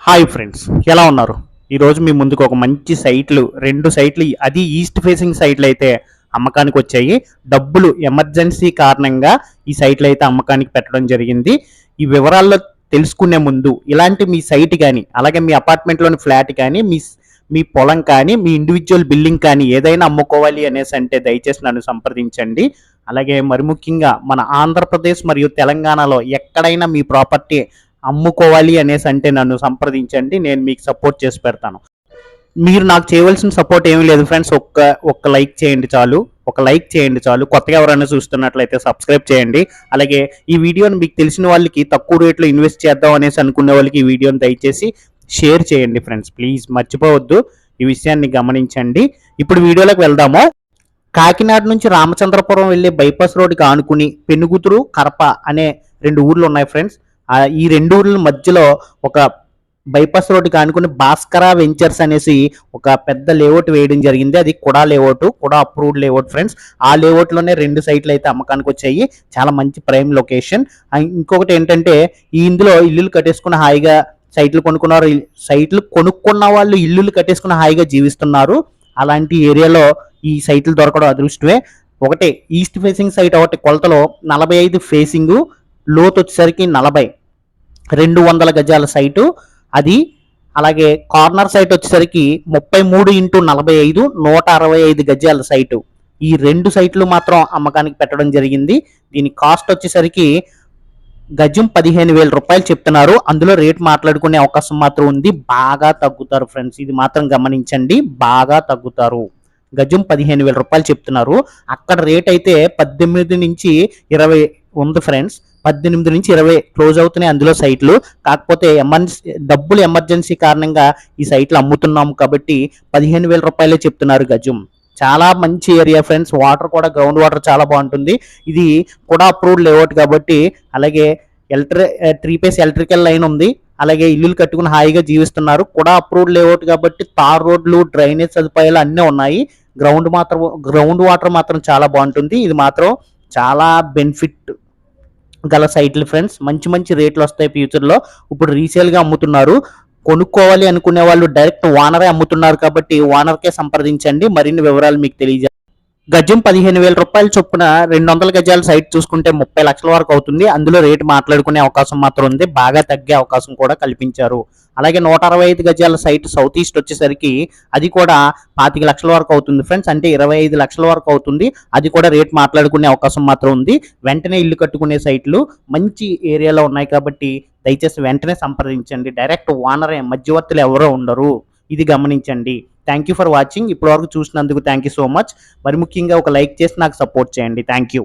Hi friends, ఎలా ఉన్నారు? ఈరోజు మీ ముందుకు ఒక మంచి సైట్లు, రెండు సైట్లు, అది ఈస్ట్ ఫేసింగ్ సైట్లు అయితే అమ్మకానికి వచ్చాయి. డబ్బులు ఎమర్జెన్సీ కారణంగా ఈ సైట్లు అయితే అమ్మకానికి పెట్టడం జరిగింది. ఈ వివరాల్లో తెలుసుకునే ముందు ఇలాంటి మీ సైట్ కానీ, అలాగే మీ అపార్ట్మెంట్లోని ఫ్లాట్ కానీ, మీ పొలం కానీ, మీ ఇండివిజువల్ బిల్డింగ్ కానీ ఏదైనా అమ్ముకోవాలి అనేసి అంటే దయచేసి నన్ను సంప్రదించండి. అలాగే మరి ముఖ్యంగా మన ఆంధ్రప్రదేశ్ మరియు తెలంగాణలో ఎక్కడైనా మీ ప్రాపర్టీ అమ్ముకోవాలి అనేసి అంటే నన్ను సంప్రదించండి. నేను మీకు సపోర్ట్ చేసి పెడతాను. మీరు నాకు చేయవలసిన సపోర్ట్ ఏమీ లేదు ఫ్రెండ్స్. ఒక్క లైక్ చేయండి చాలు. కొత్తగా ఎవరైనా చూస్తున్నట్లయితే సబ్స్క్రైబ్ చేయండి. అలాగే ఈ వీడియోని మీకు తెలిసిన వాళ్ళకి తక్కువ రేట్లో ఇన్వెస్ట్ చేద్దాం అనేసి అనుకునే వాళ్ళకి ఈ వీడియోని దయచేసి షేర్ చేయండి ఫ్రెండ్స్. ప్లీజ్ మర్చిపోవద్దు, ఈ విషయాన్ని గమనించండి. ఇప్పుడు వీడియోలోకి వెళ్దాము. కాకినాడ నుంచి రామచంద్రపురం వెళ్ళే బైపాస్ రోడ్డుకి ఆనుకుని పెనుగుతురు, కరప అనే రెండు ఊర్లు ఉన్నాయి ఫ్రెండ్స్. ఈ రెండు ఊర్ల మధ్యలో ఒక బైపాస్ రోడ్డుకి ఆనుకుని భాస్కర వెంచర్స్ అనేసి ఒక పెద్ద లేఅవుట్ వేయడం జరిగింది. అది కూడా లేఅవుట్, కూడా అప్రూవ్డ్ లేఅవుట్ ఫ్రెండ్స్. ఆ లేఅవుట్లోనే రెండు సైట్లు అయితే అమ్మకానికి వచ్చాయి. చాలా మంచి ప్రైమ్ లొకేషన్. ఇంకొకటి ఏంటంటే ఇందులో ఇల్లులు కట్టేసుకుని హాయిగా సైట్లు కొనుక్కున్న వాళ్ళు ఇల్లులు కట్టేసుకుని హాయిగా జీవిస్తున్నారు. అలాంటి ఏరియాలో ఈ సైట్లు దొరకడం అదృష్టమే. ఒకటి ఈస్ట్ ఫేసింగ్ సైట్, ఒకటి కొలతలో 45 ఫేసింగ్, లోతు వచ్చేసరికి 40, 200 గజాల సైటు అది. అలాగే కార్నర్ సైట్ వచ్చేసరికి 33x45, 165 గజాల సైటు. ఈ రెండు సైట్లు మాత్రం అమ్మకానికి పెట్టడం జరిగింది. దీని కాస్ట్ వచ్చేసరికి గజం 15,000 రూపాయలు చెప్తున్నారు. అందులో రేట్ మాట్లాడుకునే అవకాశం మాత్రం ఉంది. బాగా తగ్గుతారు ఫ్రెండ్స్, ఇది మాత్రం గమనించండి. బాగా తగ్గుతారు. గజం 15,000 రూపాయలు చెప్తున్నారు. అక్కడ రేట్ అయితే 18 నుంచి 20 ఉంది ఫ్రెండ్స్. 18 నుంచి 20 క్లోజ్ అవుతున్నాయి అందులో సైట్లు. కాకపోతే డబ్బులు ఎమర్జెన్సీ కారణంగా ఈ సైట్లు అమ్ముతున్నాము కాబట్టి 15,000 రూపాయలే చెప్తున్నారు గజం. చాలా మంచి ఏరియా ఫ్రెండ్స్. వాటర్ కూడా, గ్రౌండ్ వాటర్ చాలా బాగుంటుంది. ఇది కూడా అప్రూవ్డ్ లేఅవుట్ కాబట్టి, అలాగే 3 ఫేస్ ఎలక్ట్రికల్ లైన్ ఉంది. అలాగే ఇల్లులు కట్టుకుని హాయిగా జీవిస్తున్నారు. కూడా అప్రూవ్డ్ లేఅవుట్ కాబట్టి తార్ రోడ్లు, డ్రైనేజ్ సదుపాయాలు అన్నీ ఉన్నాయి. గ్రౌండ్ వాటర్ మాత్రం చాలా బాగుంటుంది. ఇది మాత్రం చాలా బెనిఫిట్ గల సైట్లు ఫ్రెండ్స్. మంచి రేట్లు వస్తాయి ఫ్యూచర్లో. ఇప్పుడు రీసేల్గా అమ్ముతున్నారు. కొనుక్కోవాలి అనుకునే వాళ్ళు డైరెక్ట్ ఓనరే అమ్ముతున్నారు కాబట్టి ఓనర్కే సంప్రదించండి. మరిన్ని వివరాలు మీకు తెలియజేస్తాను. గజం 15,000 రూపాయల చొప్పున 200 గజాల సైట్ చూసుకుంటే 30 లక్షల వరకు అవుతుంది. అందులో రేటు మాట్లాడుకునే అవకాశం మాత్రం ఉంది. బాగా తగ్గే అవకాశం కూడా కల్పించారు. అలాగే 165 గజాల సైట్ సౌత్ ఈస్ట్ వచ్చేసరికి అది కూడా 25 లక్షల వరకు అవుతుంది ఫ్రెండ్స్. అంటే 25 లక్షల వరకు అవుతుంది. అది కూడా రేట్ మాట్లాడుకునే అవకాశం మాత్రం ఉంది. వెంటనే ఇల్లు కట్టుకునే సైట్లు మంచి ఏరియాలో ఉన్నాయి కాబట్టి దయచేసి వెంటనే సంప్రదించండి. డైరెక్ట్ ఓనరే, మధ్యవర్తులు ఎవరో ఉండరు. ఇది గమనించండి. Thank you for watching. ఇప్పటివరకు చూసినందుకు థ్యాంక్ యూ సో మచ్. మరి ముఖ్యంగా ఒక లైక్ చేసి నాకు సపోర్ట్ చేయండి. Thank you.